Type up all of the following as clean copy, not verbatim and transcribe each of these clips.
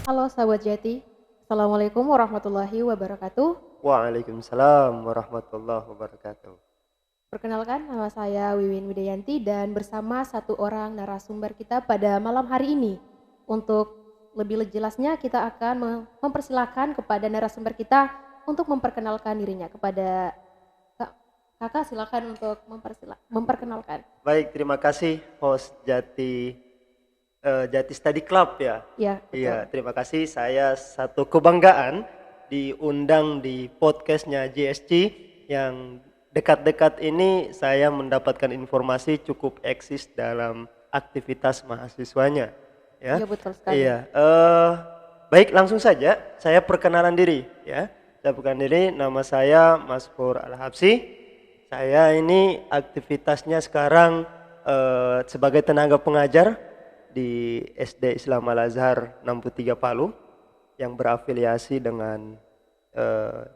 Halo sahabat Jati, Assalamualaikum warahmatullahi wabarakatuh. Waalaikumsalam warahmatullahi wabarakatuh. Perkenalkan, nama saya Wiwin Widayanti dan bersama satu orang narasumber kita pada malam hari ini. Untuk lebih jelasnya kita akan mempersilahkan kepada narasumber kita untuk memperkenalkan dirinya. Kepada kakak silakan untuk memperkenalkan. Baik, terima kasih host Jati Study Club ya. Ya, betul. Iya, terima kasih. Saya satu kebanggaan diundang di podcastnya JSC yang dekat-dekat ini saya mendapatkan informasi cukup eksis dalam aktivitas mahasiswanya. Ya, Iya, betul sekali. iya. Baik, langsung saja saya perkenalan diri ya. Saya perkenalan diri, nama saya Masfur Al-Habsi. Saya ini aktivitasnya sekarang sebagai tenaga pengajar di SD Islam Al-Azhar 63 Palu yang berafiliasi dengan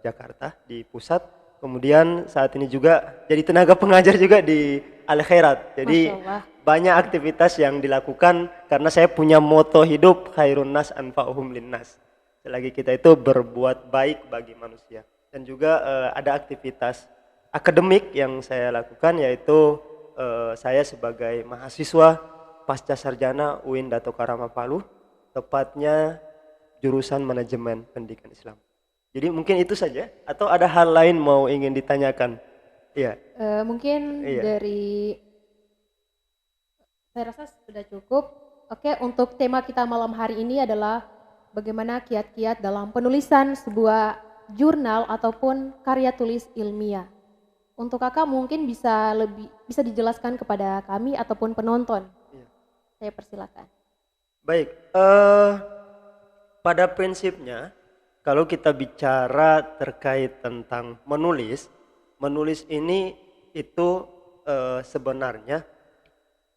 Jakarta di pusat. Kemudian saat ini juga jadi tenaga pengajar juga di Al Khairat. Jadi Masya Allah. banyak aktivitas yang dilakukan karena saya punya moto hidup khairun nas anfa'uhum linnas. Selagi kita itu berbuat baik bagi manusia. Dan juga ada aktivitas akademik yang saya lakukan, yaitu saya sebagai mahasiswa pasca sarjana UIN Dato Karama Palu, tepatnya jurusan manajemen pendidikan Islam. Jadi mungkin itu saja, atau ada hal lain mau ingin ditanyakan? Iya. Mungkin Iya. dari saya rasa sudah cukup. Oke, untuk tema kita malam hari ini adalah bagaimana kiat-kiat dalam penulisan sebuah jurnal ataupun karya tulis ilmiah. Untuk kakak mungkin bisa dijelaskan kepada kami ataupun penonton. Iya. Saya persilakan. Baik, pada prinsipnya kalau kita bicara terkait tentang menulis ini itu sebenarnya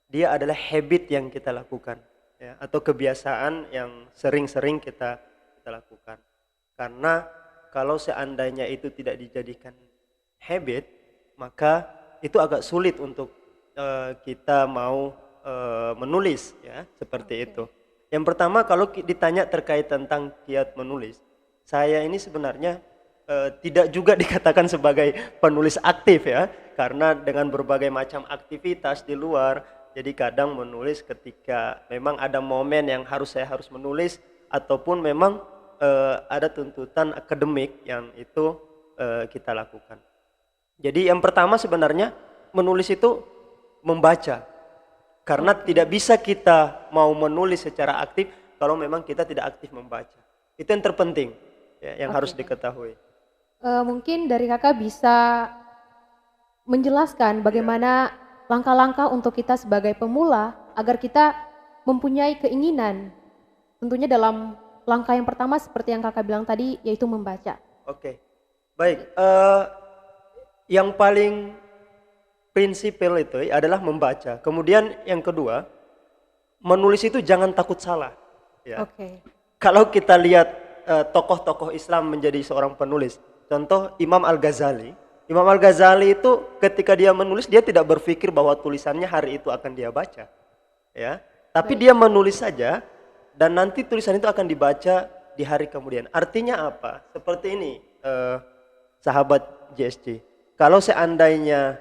dia adalah habit yang kita lakukan ya, atau kebiasaan yang sering-sering kita lakukan. Karena kalau seandainya itu tidak dijadikan habit, maka itu agak sulit untuk kita mau menulis ya, seperti itu. Yang pertama, kalau ditanya terkait tentang kiat menulis, saya ini sebenarnya tidak juga dikatakan sebagai penulis aktif ya, karena dengan berbagai macam aktivitas di luar, jadi kadang menulis ketika memang ada momen yang saya harus menulis, ataupun memang ada tuntutan akademik yang itu kita lakukan. Jadi yang pertama sebenarnya menulis itu membaca. Karena tidak bisa kita mau menulis secara aktif kalau memang kita tidak aktif membaca. Itu yang terpenting ya, yang harus diketahui. Mungkin dari kakak bisa menjelaskan bagaimana langkah-langkah untuk kita sebagai pemula agar kita mempunyai keinginan. Tentunya dalam langkah yang pertama seperti yang kakak bilang tadi, yaitu membaca. Oke, baik. Yang paling prinsipil itu adalah membaca. Kemudian yang kedua, menulis itu jangan takut salah. Ya. Kalau kita lihat tokoh-tokoh Islam menjadi seorang penulis, contoh Imam Al-Ghazali. Imam Al-Ghazali itu ketika dia menulis, dia tidak berpikir bahwa tulisannya hari itu akan dia baca. Ya. Tapi dia menulis saja dan nanti tulisan itu akan dibaca di hari kemudian. Artinya apa? Seperti ini, sahabat JSC. Kalau seandainya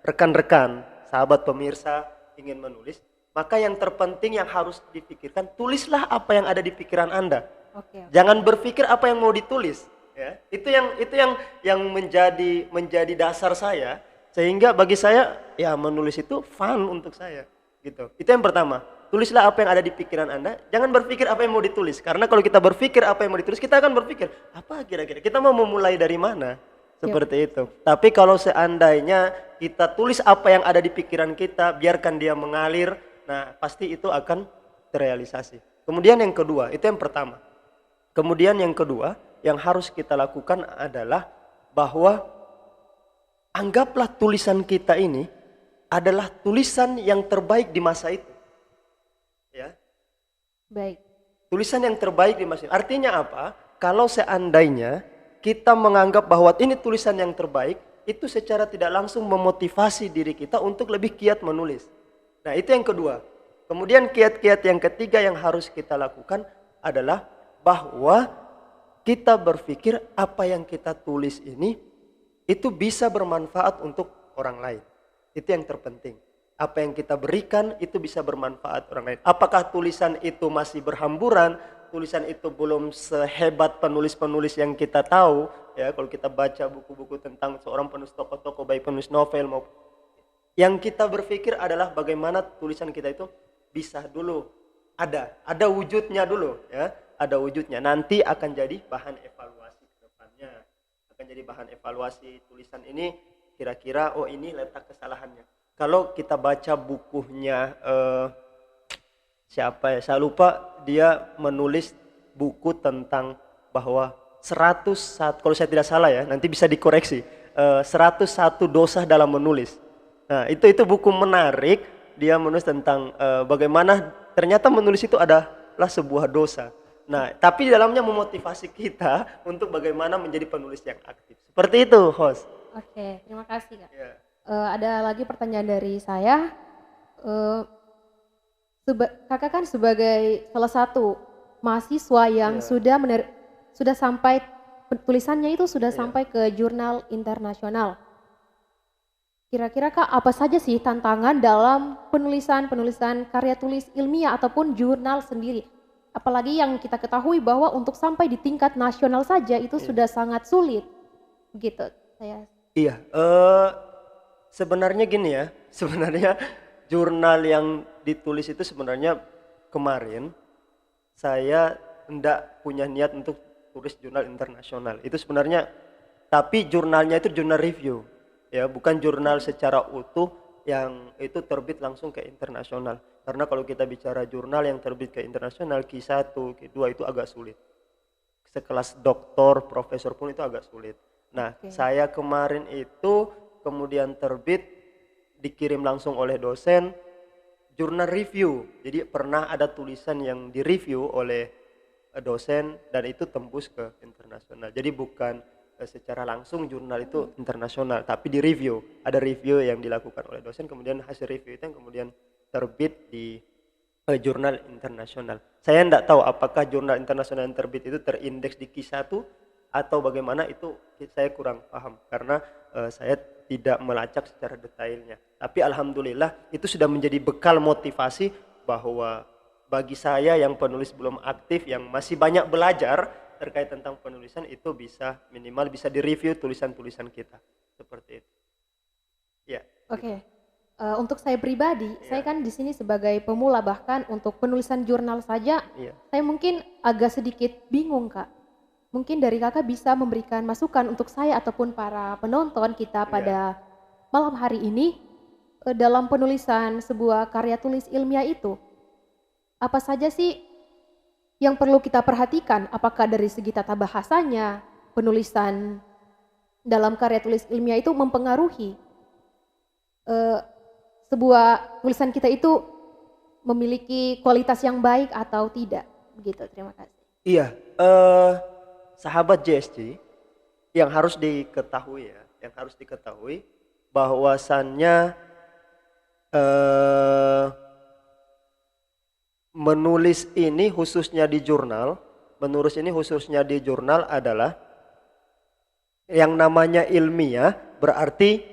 rekan-rekan, sahabat pemirsa ingin menulis, maka yang terpenting yang harus dipikirkan, tulislah apa yang ada di pikiran Anda. Jangan berpikir apa yang mau ditulis. Ya. Itu yang menjadi dasar saya, sehingga bagi saya ya menulis itu fun untuk saya. Gitu. Itu yang pertama. Tulislah apa yang ada di pikiran Anda. Jangan berpikir apa yang mau ditulis. Karena kalau kita berpikir apa yang mau ditulis, kita akan berpikir apa kira-kira kita mau memulai dari mana. Seperti itu. Tapi kalau seandainya kita tulis apa yang ada di pikiran kita, biarkan dia mengalir, nah pasti itu akan terrealisasi. Kemudian yang kedua, itu yang pertama. Kemudian yang kedua, yang harus kita lakukan adalah bahwa anggaplah tulisan kita ini adalah tulisan yang terbaik di masa itu. Ya. Baik. Tulisan yang terbaik di masa itu. Artinya apa? Kalau seandainya kita menganggap bahwa ini tulisan yang terbaik, itu secara tidak langsung memotivasi diri kita untuk lebih giat menulis. Nah, itu yang kedua. Kemudian kiat-kiat yang ketiga yang harus kita lakukan adalah bahwa kita berpikir apa yang kita tulis ini itu bisa bermanfaat untuk orang lain. Itu yang terpenting. Apa yang kita berikan itu bisa bermanfaat orang lain. Apakah tulisan itu masih berhamburan, tulisan itu belum sehebat penulis-penulis yang kita tahu, ya kalau kita baca buku-buku tentang seorang penulis tokoh-tokoh, baik penulis novel maupun, yang kita berpikir adalah bagaimana tulisan kita itu bisa dulu ada wujudnya dulu, ya, ada wujudnya. Nanti akan jadi bahan evaluasi ke depannya, akan jadi bahan evaluasi tulisan ini kira-kira oh ini letak kesalahannya. Kalau kita baca bukunya siapa ya, saya lupa, dia menulis buku tentang bahwa 101, kalau saya tidak salah ya, nanti bisa dikoreksi, 101 dosa dalam menulis. Nah, itu buku menarik, dia menulis tentang bagaimana ternyata menulis itu adalah sebuah dosa. Nah, tapi di dalamnya memotivasi kita untuk bagaimana menjadi penulis yang aktif. Seperti itu, host. Oke, terima kasih Kak. Ya. Ada lagi pertanyaan dari saya. Kakak kan sebagai salah satu mahasiswa yang sudah sampai tulisannya itu sudah sampai ke jurnal internasional. Kira-kira Kak, apa saja sih tantangan dalam penulisan karya tulis ilmiah ataupun jurnal sendiri? Apalagi yang kita ketahui bahwa untuk sampai di tingkat nasional saja itu sudah sangat sulit. Begitu saya. Iya, sebenarnya gini ya, sebenarnya jurnal yang ditulis itu sebenarnya kemarin saya tidak punya niat untuk tulis jurnal internasional. Itu sebenarnya, tapi jurnalnya itu jurnal review, ya, bukan jurnal secara utuh yang itu terbit langsung ke internasional. Karena kalau kita bicara jurnal yang terbit ke internasional, Q1, Q2 itu agak sulit. Sekelas doktor, profesor pun itu agak sulit. Nah, saya kemarin itu kemudian terbit, dikirim langsung oleh dosen, jurnal review. Jadi pernah ada tulisan yang direview oleh dosen dan itu tembus ke internasional. Jadi bukan secara langsung jurnal itu internasional, tapi di review. Ada review yang dilakukan oleh dosen, kemudian hasil review itu yang kemudian terbit di jurnal internasional. Saya tidak tahu apakah jurnal internasional yang terbit itu terindeks di Q1 atau bagaimana, itu saya kurang paham karena saya tidak melacak secara detailnya. Tapi alhamdulillah itu sudah menjadi bekal motivasi bahwa bagi saya yang penulis belum aktif, yang masih banyak belajar terkait tentang penulisan, itu bisa minimal bisa direview tulisan-tulisan kita. Seperti itu. Ya. Oke. Untuk saya pribadi, saya kan di sini sebagai pemula, bahkan untuk penulisan jurnal saja, saya mungkin agak sedikit bingung Kak. Mungkin dari Kakak bisa memberikan masukan untuk saya ataupun para penonton kita pada malam hari ini dalam penulisan sebuah karya tulis ilmiah itu. Apa saja sih yang perlu kita perhatikan? Apakah dari segi tata bahasanya, penulisan dalam karya tulis ilmiah itu mempengaruhi sebuah tulisan kita itu memiliki kualitas yang baik atau tidak? Begitu, terima kasih. Iya, sahabat JSG, yang harus diketahui ya, yang harus diketahui bahwasannya menulis ini khususnya di jurnal, adalah yang namanya ilmiah, berarti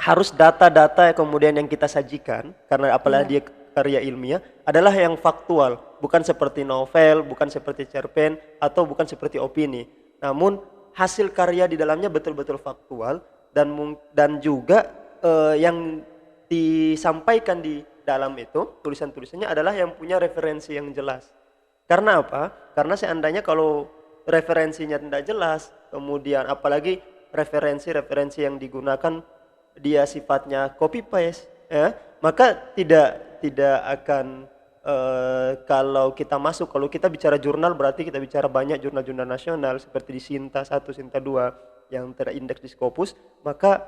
harus data-data kemudian yang kita sajikan, karena apalagi dia karya ilmiah adalah yang faktual, bukan seperti novel, bukan seperti cerpen, atau bukan seperti opini. Namun hasil karya di dalamnya betul-betul faktual dan juga yang disampaikan di dalam itu tulisan-tulisannya adalah yang punya referensi yang jelas. Karena apa? Karena seandainya kalau referensinya tidak jelas, kemudian apalagi referensi yang digunakan dia sifatnya copy paste, ya, maka tidak akan kalau kita bicara jurnal berarti kita bicara banyak jurnal-jurnal nasional seperti di Sinta 1, Sinta 2 yang terindeks di Scopus, maka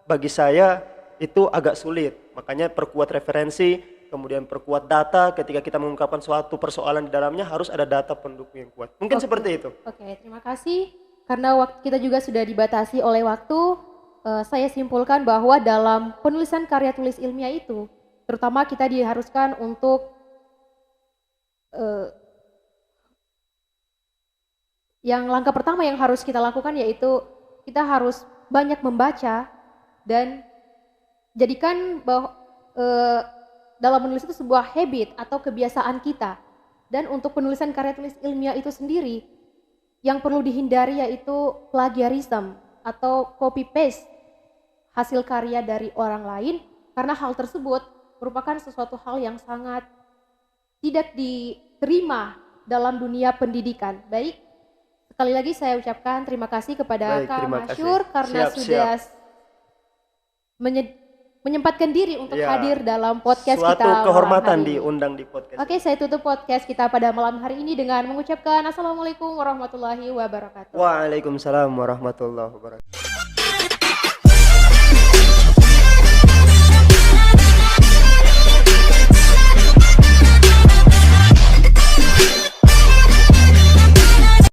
bagi saya itu agak sulit. Makanya perkuat referensi, kemudian perkuat data. Ketika kita mengungkapkan suatu persoalan di dalamnya harus ada data pendukung yang kuat. Mungkin seperti itu. Oke, terima kasih. Karena waktu kita juga sudah dibatasi oleh waktu, saya simpulkan bahwa dalam penulisan karya tulis ilmiah itu, terutama kita diharuskan untuk Yang langkah pertama yang harus kita lakukan yaitu kita harus banyak membaca dan jadikan bahwa dalam menulis itu sebuah habit atau kebiasaan kita. Dan untuk penulisan karya tulis ilmiah itu sendiri yang perlu dihindari yaitu plagiarism atau copy paste hasil karya dari orang lain, karena hal tersebut merupakan sesuatu hal yang sangat tidak diterima dalam dunia pendidikan. Baik, sekali lagi saya ucapkan terima kasih kepada Baik, Kak terima Masyur kasih. karena Siap, sudah siap. menyempatkan diri untuk Ya, hadir dalam podcast suatu kita malam kehormatan hari ini. diundang di podcast. Oke, saya tutup podcast kita pada malam hari ini dengan mengucapkan Assalamualaikum warahmatullahi wabarakatuh. Waalaikumsalam warahmatullahi wabarakatuh.